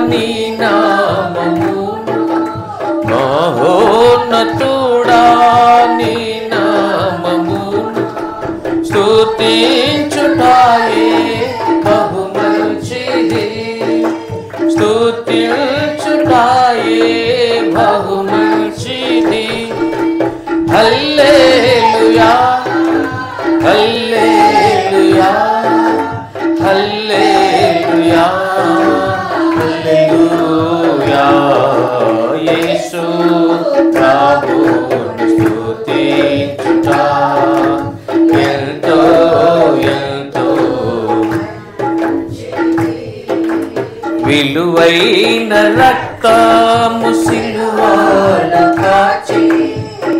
నీ నామము మహోన్నతుడా నీ నామము స్తుతించుటాయే బహు మంచిది స్తుతించుటాయే బహు మంచిది హల్లెలూయా హల్లెలూయా హల్లెలూయా హల్లెలూయా యేసు ప్రభువును స్తుతించుట ఎంతో ఎంతో విలువైన రక్తము సిలువలో కాచి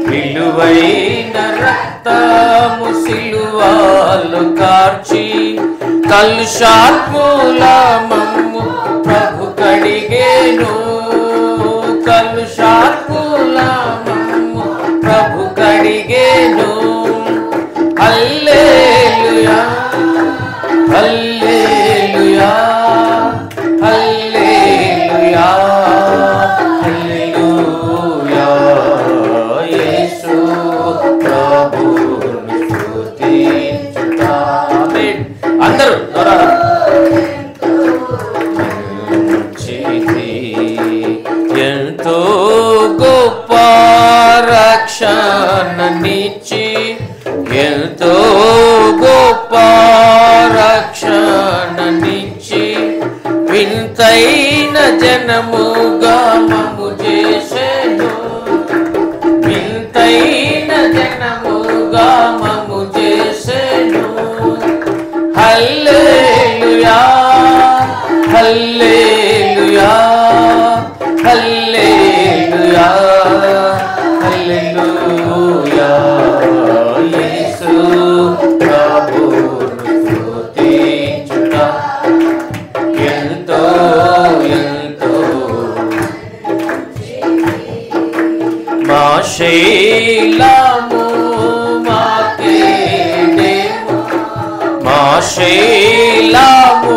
విలువైన రక్తము సిలువలో కార్చి కలుషాత్ముల మమ్ము ప్రభు కడిగేను కలుషాత్ముల మమ్ము ప్రభు కడిగేను హల్లెలూయా హల్లెలూయా హల్లెలూయా హల్లెలూయా యేసు ప్రభువును స్తుతించుట ఆమేన్ అందరూ ఎంతో గొప్ప రక్షణనిచ్చి ఎంతో గొప్ప రక్షణనిచ్చి వింతైన జనముగా మమ్ము చేసెను వింతైన జనముగా మమ్ము చేసెను హల్లెలూయా హల్లెలూయా హల్లెలూయా హల్లెలూయా యేసు ప్రభువును స్తుతించుట ఎంతో ఎంతో మా శైలము మా కేడెము మా శైలము